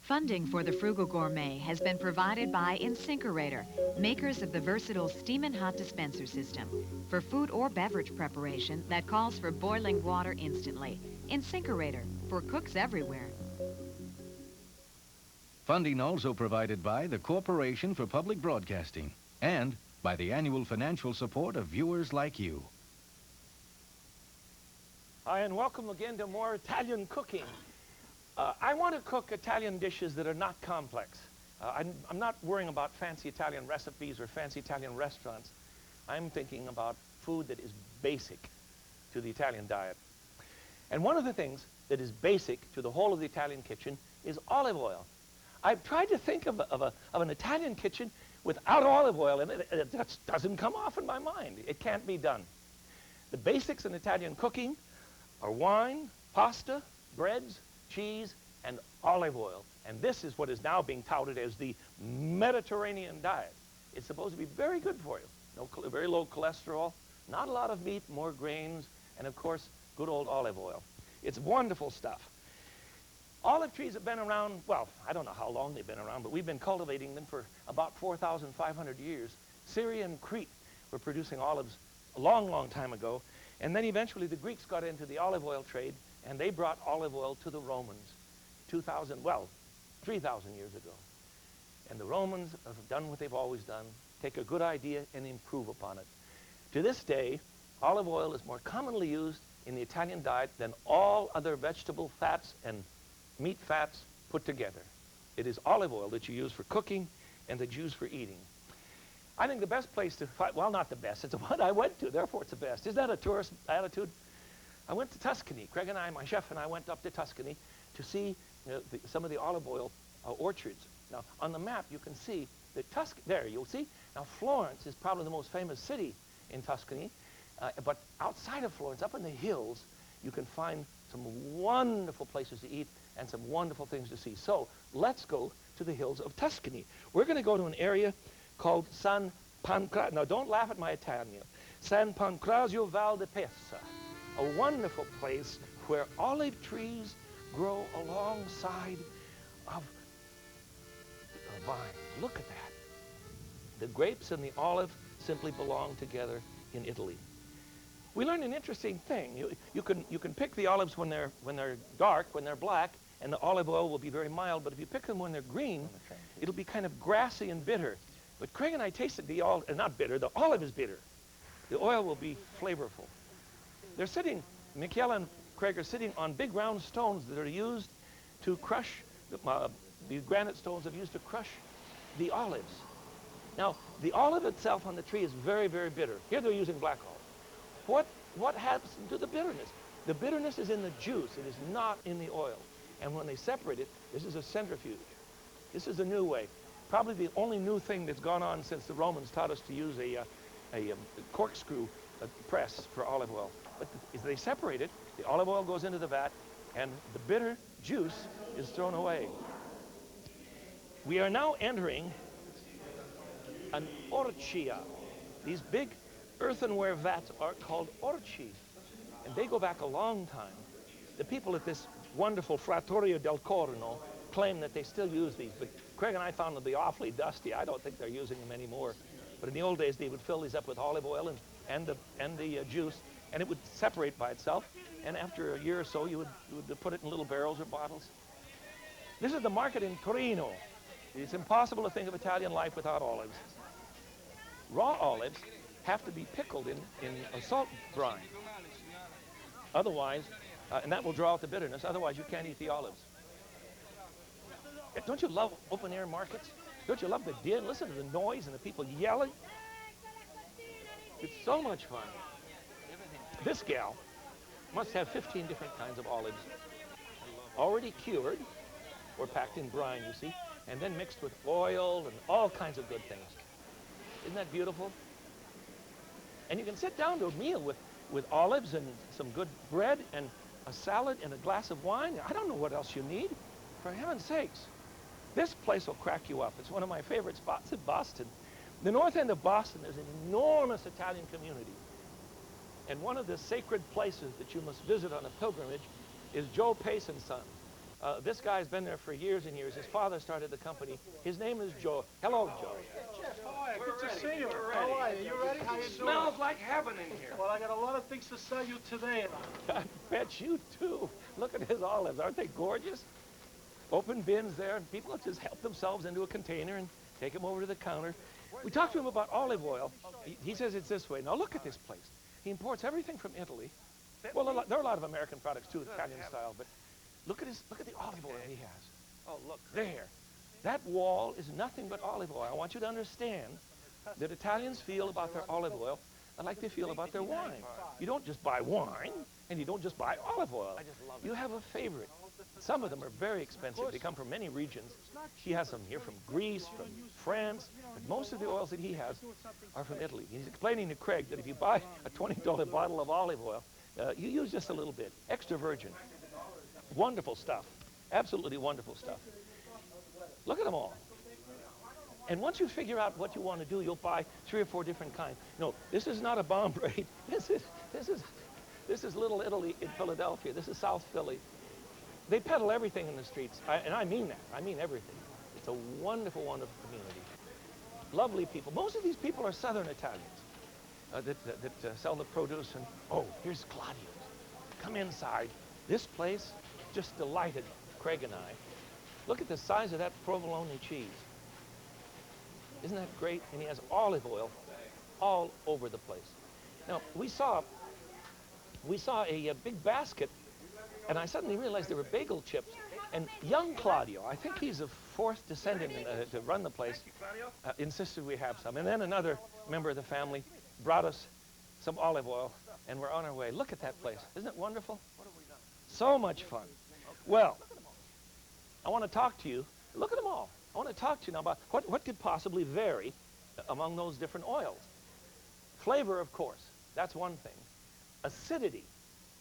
Funding for the Frugal Gourmet has been provided by Incinerator, makers of the versatile steam and hot dispenser system for food or beverage preparation that calls for boiling water instantly. Incinerator, for cooks everywhere. Funding also provided by the Corporation for Public Broadcasting and by the annual financial support of viewers like you. Hi, and welcome again to more Italian cooking. I want to cook Italian dishes that are not complex. I'm not worrying about fancy Italian recipes or fancy Italian restaurants. I'm thinking about food that is basic to the Italian diet. And one of the things that is basic to the whole of the Italian kitchen is olive oil. I've tried to think of an Italian kitchen without olive oil in it. It just doesn't come off in my mind. It can't be done. The basics in Italian cooking are wine, pasta, breads, cheese, and olive oil. And this is what is now being touted as the Mediterranean diet. It's supposed to be very good for you. Very low cholesterol, not a lot of meat, more grains, and of course, good old olive oil. It's wonderful stuff. Olive trees have been around, well, I don't know how long they've been around, but we've been cultivating them for about 4,500 years. Syria and Crete were producing olives a long, long time ago. And then eventually the Greeks got into the olive oil trade, and they brought olive oil to the Romans 3,000 years ago. And the Romans have done what they've always done, take a good idea and improve upon it. To this day, olive oil is more commonly used in the Italian diet than all other vegetable fats and meat fats put together. It is olive oil that you use for cooking and that you use for eating. I think the best place to find, well, not the best, it's the one I went to, therefore it's the best. Is that a tourist attitude? I went to Tuscany. Craig and I, my chef and I, went up to Tuscany to see some of the olive oil orchards. Now, on the map, you can see that there, you'll see. Now, Florence is probably the most famous city in Tuscany, but outside of Florence, up in the hills, you can find some wonderful places to eat and some wonderful things to see. So, let's go to the hills of Tuscany. We're going to go to an area called San Pancrazio. Now, don't laugh at my Italian. San Pancrazio Val di Pesa, a wonderful place where olive trees grow alongside of vines. Look at that. The grapes and the olive simply belong together in Italy. We learned an interesting thing. You can pick the olives when they're dark, when they're black, and the olive oil will be very mild. But if you pick them when they're green, it'll be kind of grassy and bitter. But Craig and I tasted the olive, not bitter, the olive is bitter. The oil will be flavorful. They're sitting, Michele and Craig are sitting on big round stones that are used to crush, these granite stones are used to crush the olives. Now, the olive itself on the tree is very, very bitter. Here they're using black olive. What happens to the bitterness? The bitterness is in the juice. It is not in the oil. And when they separate it, this is a centrifuge. This is a new way. Probably the only new thing that's gone on since the Romans taught us to use a corkscrew press for olive oil. But if they separate it, the olive oil goes into the vat, and the bitter juice is thrown away. We are now entering an orchia. These big earthenware vats are called orci, and they go back a long time. The people at this wonderful Trattoria del Corno claim that they still use these, but Craig and I found them to be awfully dusty. I don't think they're using them anymore. But in the old days, they would fill these up with olive oil and the juice, and it would separate by itself. And after a year or so, you would put it in little barrels or bottles. This is the market in Torino. It's impossible to think of Italian life without olives. Raw olives have to be pickled in a salt brine. Otherwise, and that will draw out the bitterness, otherwise you can't eat the olives. Don't you love open-air markets? Don't you love the din? Listen to the noise and the people yelling. It's so much fun. This gal must have 15 different kinds of olives, already cured or packed in brine, you see, and then mixed with oil and all kinds of good things. Isn't that beautiful? And you can sit down to a meal with olives and some good bread and a salad and a glass of wine. I don't know what else you need. For heaven's sakes. This place will crack you up. It's one of my favorite spots in Boston. The north end of Boston, there's an enormous Italian community. And one of the sacred places that you must visit on a pilgrimage is Joe Pace and Son, This guy's been there for years and years. His father started the company. His name is Joe. Hello, Joe. Jeff, how are you? Good to see you. We're How ready. are you? You ready? How you doing? Smells like heaven in here. Well, I got a lot of things to sell you today. I bet you do. Look at his olives. Aren't they gorgeous? Open bins there, and people just help themselves into a container and take them over to the counter. We talked to him about olive oil. He says it's this way. Now look at this place. He imports everything from Italy. Well, there are a lot of American products too, Italian style, but look at the olive oil he has. Oh, look. There. That wall is nothing but olive oil. I want you to understand that Italians feel about their olive oil like they feel about their wine. You don't just buy wine, and you don't just buy olive oil. You have a favorite. Some of them are very expensive. They come from many regions. He has some here from Greece, from France, but most of the oils that he has are from Italy. He's explaining to Craig that if you buy a $20 bottle of olive oil, you use just a little bit, extra virgin. Wonderful stuff. Absolutely wonderful stuff. Look at them all. And once you figure out what you want to do, you'll buy 3 or 4 different kinds. No, this is not a bomb braid. This is Little Italy in Philadelphia. This is South Philly. They peddle everything in the streets, and I mean that. I mean everything. It's a wonderful, wonderful community. Lovely people. Most of these people are Southern Italians that sell the produce. And oh, here's Claudio's. Come inside. This place just delighted Craig and I. Look at the size of that provolone cheese. Isn't that great? And he has olive oil all over the place. Now, we saw a big basket, and I suddenly realized there were bagel chips. And young Claudio, I think he's the 4th descendant to run the place, insisted we have some. And then another member of the family brought us some olive oil, and we're on our way. Look at that place. Isn't it wonderful? So much fun. Well, I want to talk to you. Look at them all. I want to talk to you now about what could possibly vary among those different oils. Flavor, of course, that's one thing. Acidity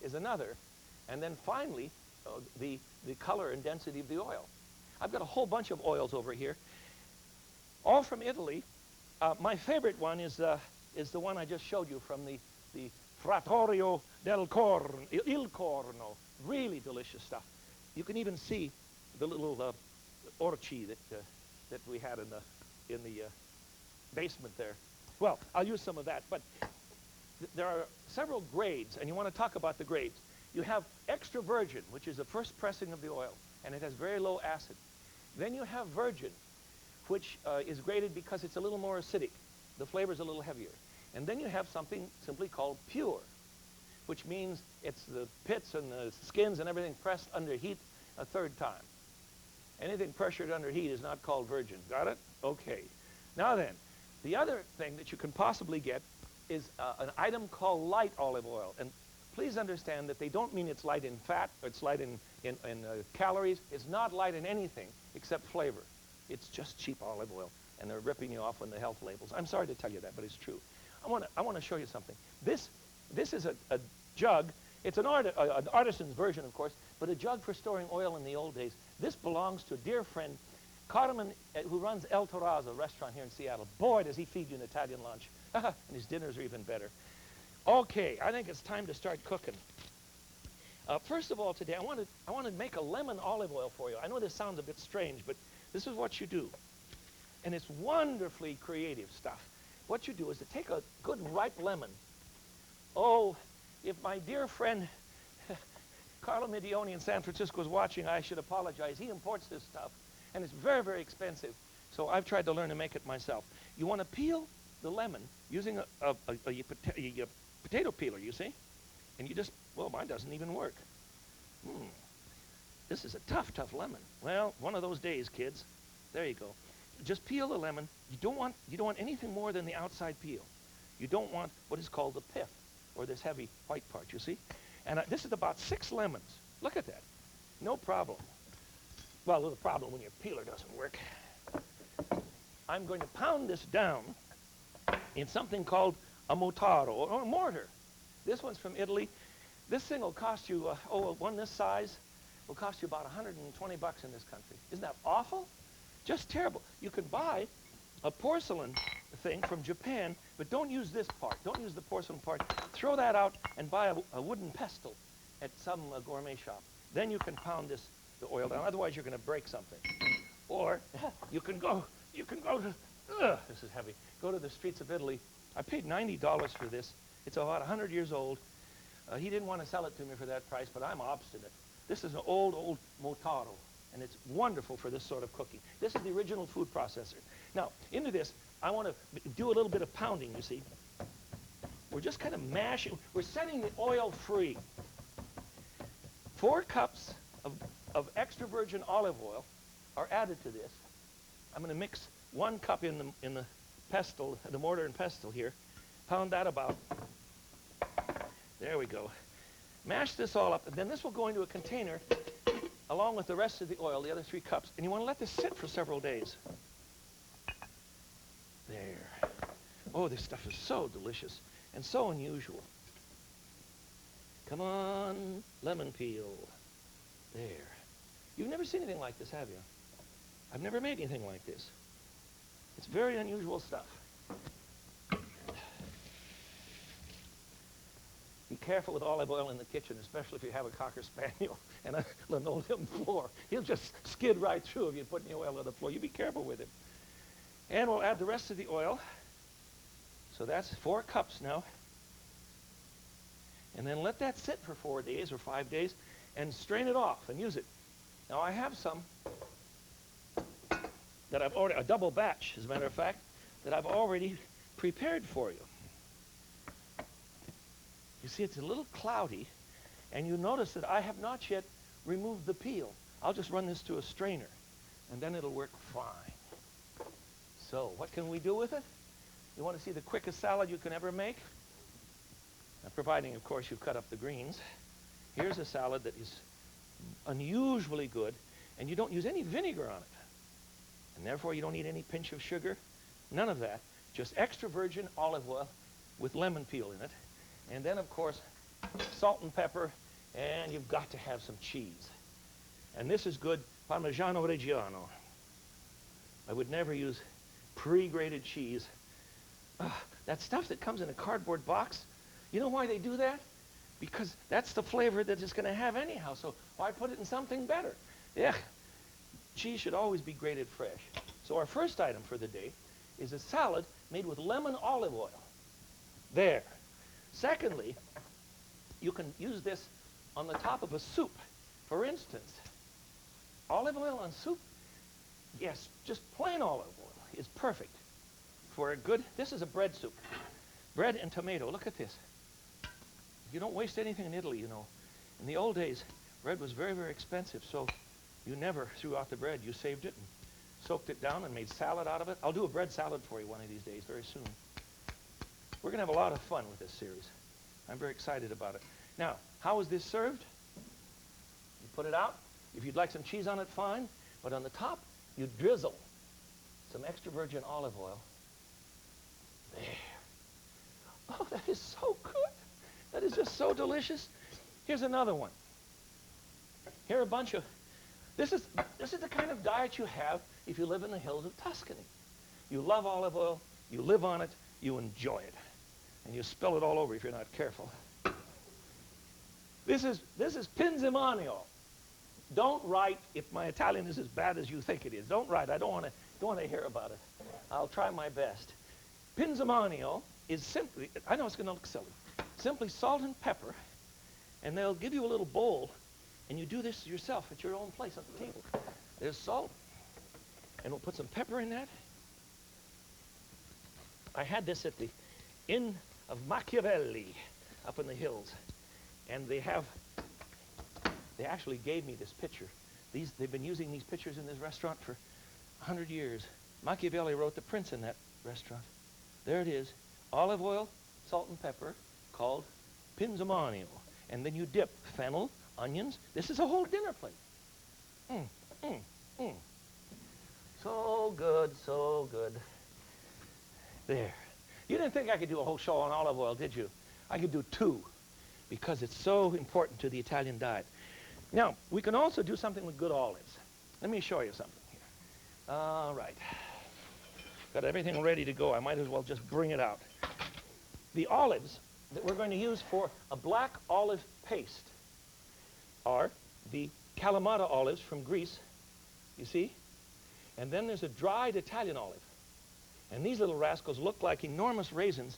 is another. And then finally, the color and density of the oil. I've got a whole bunch of oils over here, all from Italy. My favorite one is the one I just showed you from the Trattorio del Corno, Il Corno. Really delicious stuff. You can even see the little orci that we had in the basement there. Well, I'll use some of that, but there are several grades, and you want to talk about the grades. You have extra virgin, which is the first pressing of the oil, and it has very low acid. Then you have virgin, which is graded because it's a little more acidic. The flavor's a little heavier. And then you have something simply called pure, which means it's the pits and the skins and everything pressed under heat a 3rd time. Anything pressured under heat is not called virgin. Got it? Okay. Now then, the other thing that you can possibly get is an item called light olive oil. And please understand that they don't mean it's light in fat or it's light in calories. It's not light in anything except flavor. It's just cheap olive oil, and they're ripping you off on the health labels. I'm sorry to tell you that, but it's true. I want to show you something. This is a jug. It's an artisan's version, of course, but a jug for storing oil in the old days. This belongs to a dear friend, Carmen, who runs El Torazo restaurant here in Seattle. Boy, does he feed you an Italian lunch. And his dinners are even better. Okay, I think it's time to start cooking. First of all, today, I want to make a lemon olive oil for you. I know this sounds a bit strange, but this is what you do. And it's wonderfully creative stuff. What you do is to take a good ripe lemon. Oh, if my dear friend Carlo Medioni in San Francisco is watching, I should apologize. He imports this stuff, and it's very, very expensive. So I've tried to learn to make it myself. You want to peel the lemon using a potato peeler, you see? And you just, well, mine doesn't even work. This is a tough, tough lemon. Well, one of those days, kids. There you go. Just peel the lemon. You don't want anything more than the outside peel. You don't want what is called the pith, or this heavy white part, you see? And this is about 6 lemons. Look at that. No problem. Well, the problem when your peeler doesn't work. I'm going to pound this down in something called a motaro, or a mortar. This one's from Italy. This thing will cost you, one this size will cost you about 120 bucks in this country. Isn't that awful? Just terrible. You can buy a porcelain thing from Japan, but don't use this part. Don't use the porcelain part. Throw that out and buy a wooden pestle at some gourmet shop. Then you can pound this the oil down. Otherwise, you're going to break something. Or you can go to, this is heavy, go to the streets of Italy. I paid $90 for this. It's about 100 years old. He didn't want to sell it to me for that price, but I'm obstinate. This is an old Motaro, and it's wonderful for this sort of cooking. This is the original food processor. Now, into this, I want to do a little bit of pounding, you see. We're just kind of mashing. We're setting the oil free. 4 cups of extra virgin olive oil are added to this. I'm going to mix 1 cup in the pestle, the mortar and pestle here. Pound that about. There we go. Mash this all up, and then this will go into a container along with the rest of the oil, the other 3 cups. And you want to let this sit for several days. There. Oh, this stuff is so delicious and so unusual. Come on, lemon peel. There. You've never seen anything like this, have you? I've never made anything like this. It's very unusual stuff. Be careful with olive oil in the kitchen, especially if you have a Cocker Spaniel and a linoleum floor. He'll just skid right through if you put any oil on the floor. You be careful with him. And we'll add the rest of the oil. So that's 4 cups now. And then let that sit for 4 days or 5 days and strain it off and use it. Now I have some that I've already, a double batch, as a matter of fact, that I've already prepared for you. You see, it's a little cloudy, and you notice that I have not yet removed the peel. I'll just run this through a strainer, and then it'll work fine. So, what can we do with it? You want to see the quickest salad you can ever make? Now, providing, of course, you cut up the greens. Here's a salad that is unusually good, and you don't use any vinegar on it. And therefore, you don't need any pinch of sugar. None of that. Just extra virgin olive oil with lemon peel in it. And then, of course, salt and pepper, and you've got to have some cheese. And this is good Parmigiano Reggiano. I would never use pre-grated cheese. That stuff that comes in a cardboard box, you know why they do that? Because that's the flavor that it's going to have anyhow, so why put it in something better? Yeah, cheese should always be grated fresh. So our first item for the day is a salad made with lemon olive oil. There. Secondly, you can use this on the top of a soup. For instance, olive oil on soup? Yes, just plain olive oil is perfect for a good, this is a bread soup. Bread and tomato, look at this. You don't waste anything in Italy, you know. In the old days, bread was very, very expensive, so you never threw out the bread. You saved it and soaked it down and made salad out of it. I'll do a bread salad for you one of these days, very soon. We're going to have a lot of fun with this series. I'm very excited about it. Now, how is this served? You put it out. If you'd like some cheese on it, fine. But on the top, you drizzle some extra virgin olive oil. There. Oh, that is so good. That is just so delicious. Here's another one. Here are a bunch of, this is the kind of diet you have if you live in the hills of Tuscany. You love olive oil, you live on it, you enjoy it. And you spill it all over if you're not careful. This is pinzimanio. Don't write if my Italian is as bad as you think it is. Don't write. I don't want to hear about it. I'll try my best. Pinzimanio is simply, I know it's going to look silly, simply salt and pepper, and they'll give you a little bowl, and you do this yourself at your own place on the table. There's salt, and we'll put some pepper in that. I had this at the Inn of Machiavelli up in the hills, and they actually gave me this picture. They've been using these pictures in this restaurant for 100 years. Machiavelli wrote The Prince in that restaurant. There it is, olive oil, salt and pepper, called pinzimanio. And then you dip fennel, onions. This is a whole dinner plate. So good, so good. There. You didn't think I could do a whole show on olive oil, did you? I could do 2, because it's so important to the Italian diet. Now, we can also do something with good olives. Let me show you something here. All right. Got everything ready to go. I might as well just bring it out. The olives that we're going to use for a black olive paste are the Kalamata olives from Greece, you see? And then there's a dried Italian olive. And these little rascals look like enormous raisins,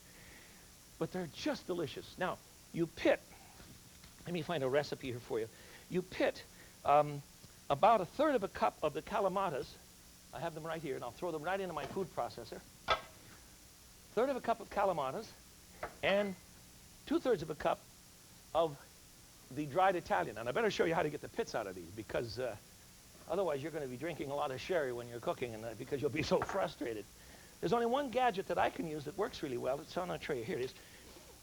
but they're just delicious. Now, you pit, let me find a recipe here for you. You pit about 1/3 of a cup of the Kalamatas. I have them right here, and I'll throw them right into my food processor. 1/3 of a cup of Kalamatas, and 2/3 of a cup of the dried Italian. And I better show you how to get the pits out of these, because otherwise you're going to be drinking a lot of sherry when you're cooking, and because you'll be so frustrated. There's only one gadget that I can use that works really well. It's on a tray. Here it is.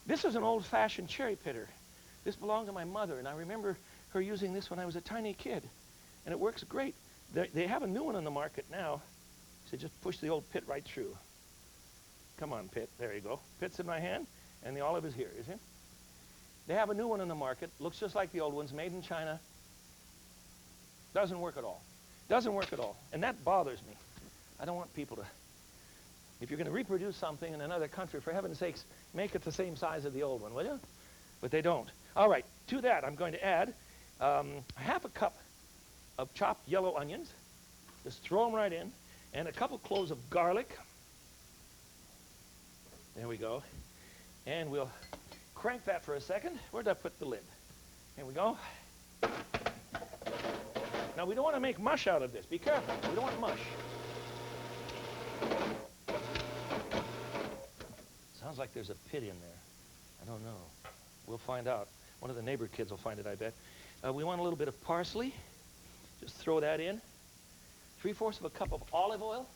This is an old-fashioned cherry pitter. This belonged to my mother, and I remember her using this when I was a tiny kid, and it works great. They have a new one on the market now. So just push the old pit right through. Come on, pit. There you go. Pit's in my hand, and the olive is here, you see? They have a new one on the market. Looks just like the old ones, made in China. Doesn't work at all. Doesn't work at all. And that bothers me. I don't want people to... If you're going to reproduce something in another country, for heaven's sakes, make it the same size as the old one, will you? But they don't. All right, to that, I'm going to add 1/2 cup of chopped yellow onions. Just throw them right in. And a couple cloves of garlic. There we go. And we'll crank that for a second. Where'd I put the lid? Here we go. Now, we don't want to make mush out of this. Be careful. We don't want mush. Sounds like there's a pit in there. I don't know. We'll find out. One of the neighbor kids will find it, I bet. We want a little bit of parsley. Just throw that in. 3/4 of a cup of olive oil.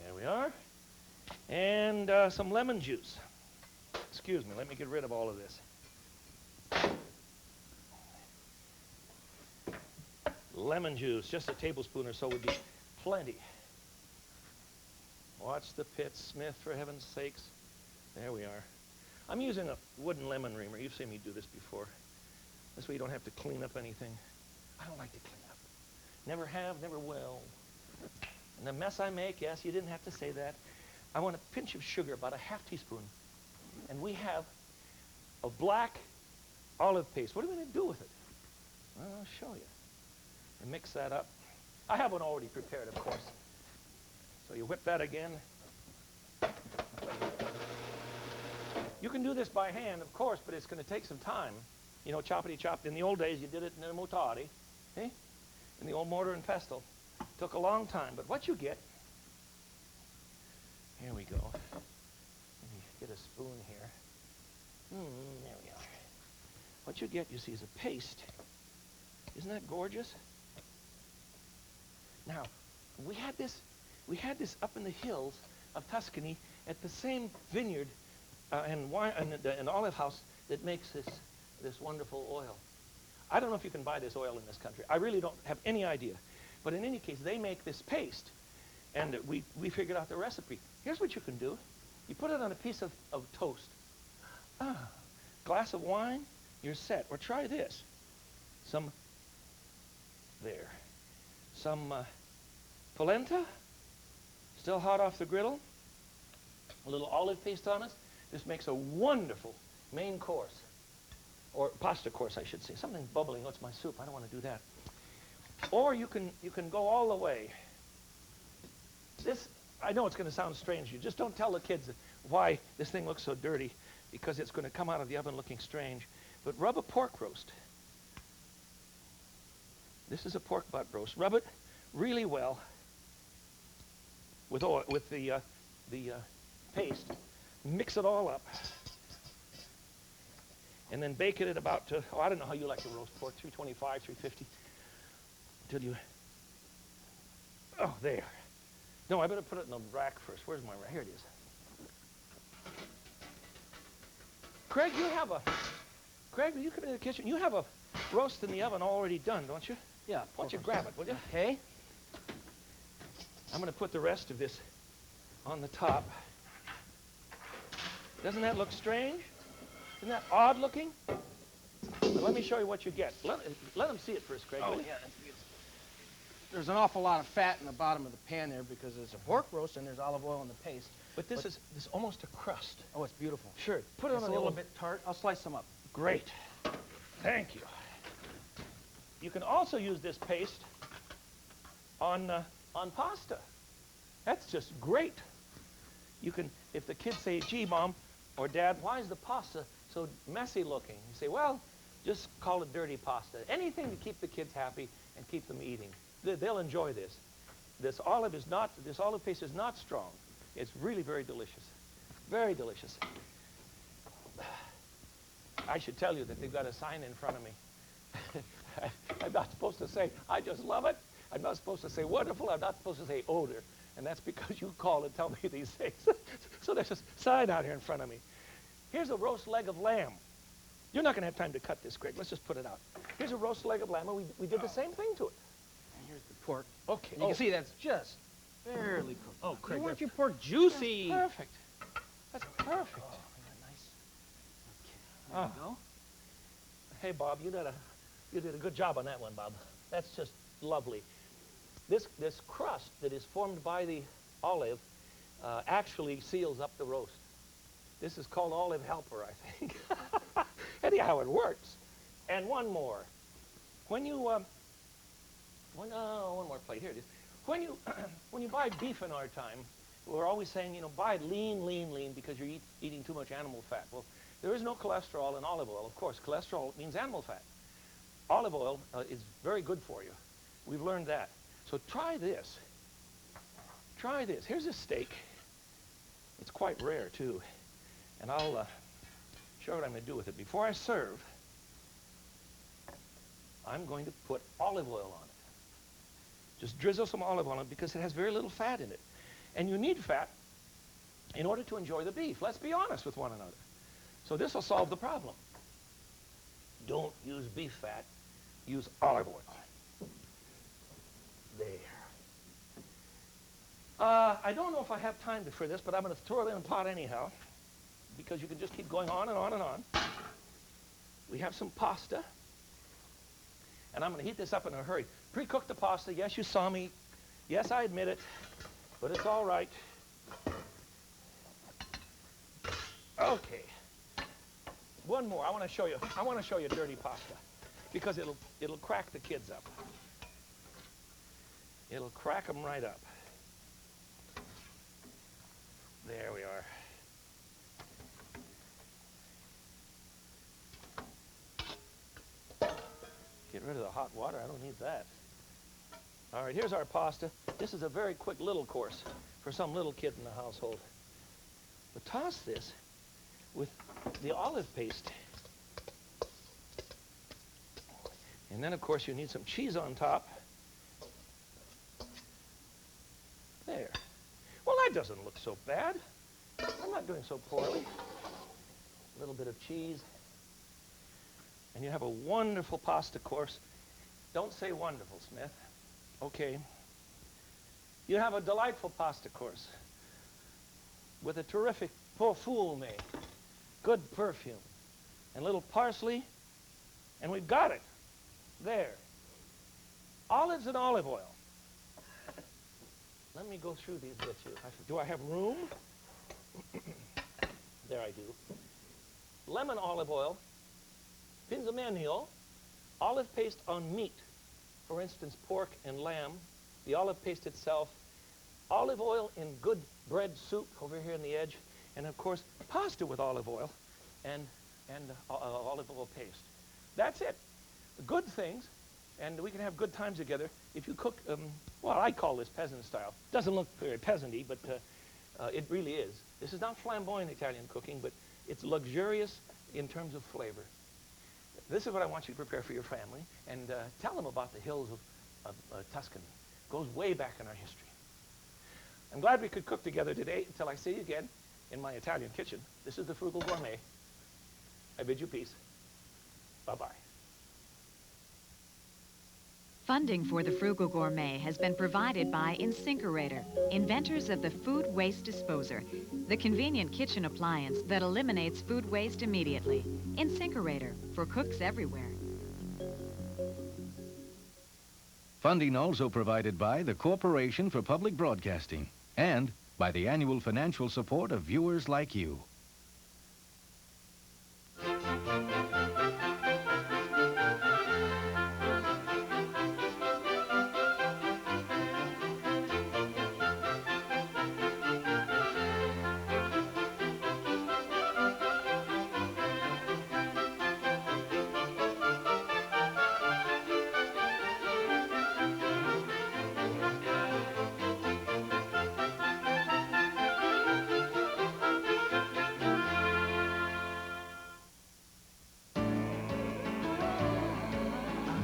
There we are. And some lemon juice. Excuse me, let me get rid of all of this. Lemon juice, just a tablespoon or so would be plenty. Watch the pit, Smith, for heaven's sakes. There we are. I'm using a wooden lemon reamer. You've seen me do this before. This way you don't have to clean up anything. I don't like to clean up. Never have, never will. And the mess I make, yes, you didn't have to say that. I want a pinch of sugar, about a 1/2 teaspoon. And we have a black olive paste. What are we going to do with it? Well, I'll show you. And mix that up. I have one already prepared, of course. So you whip that again. You can do this by hand, of course, but it's going to take some time. You know, choppity chopped. In the old days, you did it in a motari, eh? In the old mortar and pestle. Took a long time, but what you get, here we go. Let me get a spoon here. There we are. What you get, you see, is a paste. Isn't that gorgeous? Now, we had this up in the hills of Tuscany at the same vineyard and olive house that makes this wonderful oil. I don't know if you can buy this oil in this country. I really don't have any idea. But in any case, they make this paste, and we figured out the recipe. Here's what you can do. You put it on a piece of toast. Glass of wine, you're set. Or try this. Some polenta, still hot off the griddle. A little olive paste on it. This makes a wonderful main course. Or pasta course, I should say. Something bubbling. Oh, it's my soup. I don't want to do that. Or you can go all the way. This, I know it's going to sound strange. You just don't tell the kids why this thing looks so dirty, because it's going to come out of the oven looking strange. But rub a pork roast. This is a pork butt roast. Rub it really well with oil, with the paste. Mix it all up. And then bake it at about, I don't know how you like to roast pork, 325, 350, until you, there. No, I better put it in the rack first. Where's my rack? Here it is. Craig, will you come into the kitchen? You have a roast in the oven already done, don't you? Yeah. Why don't you grab it, will you? Okay. I'm going to put the rest of this on the top. Doesn't that look strange? Isn't that odd looking? But let me show you what you get. Let them see it first, Craig. Oh, yeah. There's an awful lot of fat in the bottom of the pan there because there's a pork roast and there's olive oil in the paste. But this is almost a crust. Oh, it's beautiful. Sure. Put it on It's a a little bit tart. I'll slice them up. Great. Thank you. You can also use this paste on pasta. That's just great. You can, if the kids say, gee, Mom or Dad, why is the pasta so messy looking? You say, well, just call it dirty pasta. Anything to keep the kids happy and keep them eating. They'll enjoy this. This olive paste is not strong. It's really very delicious. Very delicious. I should tell you that they've got a sign in front of me. I'm not supposed to say, I just love it. I'm not supposed to say wonderful. I'm not supposed to say odor. And that's because you call and tell me these things. So there's a sign out here in front of me. Here's a roast leg of lamb. You're not going to have time to cut this, Craig. Let's just put it out. Here's a roast leg of lamb, and we did the same thing to it. And here's the pork. Okay. And you can see that's just barely cooked. Oh, Craig, You want that's- your pork juicy. That's perfect. That's perfect. Oh, isn't that nice? Okay, Oh. there you go. Hey, Bob, you did a good job on that one, Bob. That's just lovely. This crust that is formed by the olive actually seals up the roast. This is called olive helper, I think. Anyhow, it works. And one more. When you one more plate. Here it is. When you buy beef in our time, we're always saying, you know, buy lean, lean, lean because you're eating too much animal fat. Well, there is no cholesterol in olive oil. Of course, cholesterol means animal fat. Olive oil is very good for you. We've learned that. So try this. Try this. Here's a steak. It's quite rare, too. And I'll show you what I'm going to do with it. Before I serve, I'm going to put olive oil on it. Just drizzle some olive oil on it because it has very little fat in it. And you need fat in order to enjoy the beef. Let's be honest with one another. So this will solve the problem. Don't use beef fat. Use olive oil. There. I don't know if I have time for this, but I'm going to throw it in a pot anyhow because you can just keep going on and on and on. We have some pasta. And I'm going to heat this up in a hurry. Pre-cook the pasta. Yes, you saw me. Yes, I admit it. But it's all right. Okay. One more. I want to show you dirty pasta because it'll crack the kids up. It'll crack them right up. There we are. Get rid of the hot water. I don't need that. All right, here's our pasta. This is a very quick little course for some little kid in the household. But toss this with the olive paste. And then, of course, you need some cheese on top. There. Well, that doesn't look so bad. I'm not doing so poorly. A little bit of cheese. And you have a wonderful pasta course. Don't say wonderful, Smith. Okay. You have a delightful pasta course with a terrific perfume, good perfume, and a little parsley, and we've got it. There. Olives and olive oil. Let me go through these with you. Do I have room? There I do. Lemon olive oil, pinzamanil, olive paste on meat, for instance, pork and lamb, the olive paste itself, olive oil in good bread soup over here on the edge, and of course, pasta with olive oil and olive oil paste. That's it. Good things, and we can have good times together if you cook, well, I call this peasant style. Doesn't look very peasant-y, but it really is. This is not flamboyant Italian cooking, but it's luxurious in terms of flavor. This is what I want you to prepare for your family, and tell them about the hills of Tuscany. It goes way back in our history. I'm glad we could cook together today until I see you again in my Italian kitchen. This is the Frugal Gourmet. I bid you peace. Bye-bye. Funding for the Frugal Gourmet has been provided by Incinerator, inventors of the food waste disposer, the convenient kitchen appliance that eliminates food waste immediately. Incinerator, for cooks everywhere. Funding also provided by the Corporation for Public Broadcasting and by the annual financial support of viewers like you.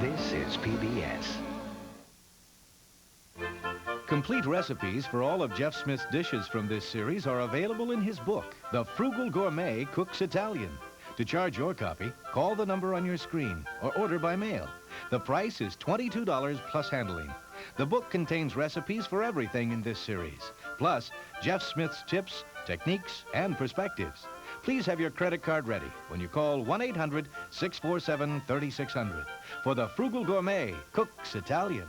This is PBS. Complete recipes for all of Jeff Smith's dishes from this series are available in his book, The Frugal Gourmet Cooks Italian. To charge your copy, call the number on your screen or order by mail. The price is $22 plus handling. The book contains recipes for everything in this series, plus Jeff Smith's tips, techniques, and perspectives. Please have your credit card ready when you call 1-800-647-3600 for The Frugal Gourmet Cooks Italian.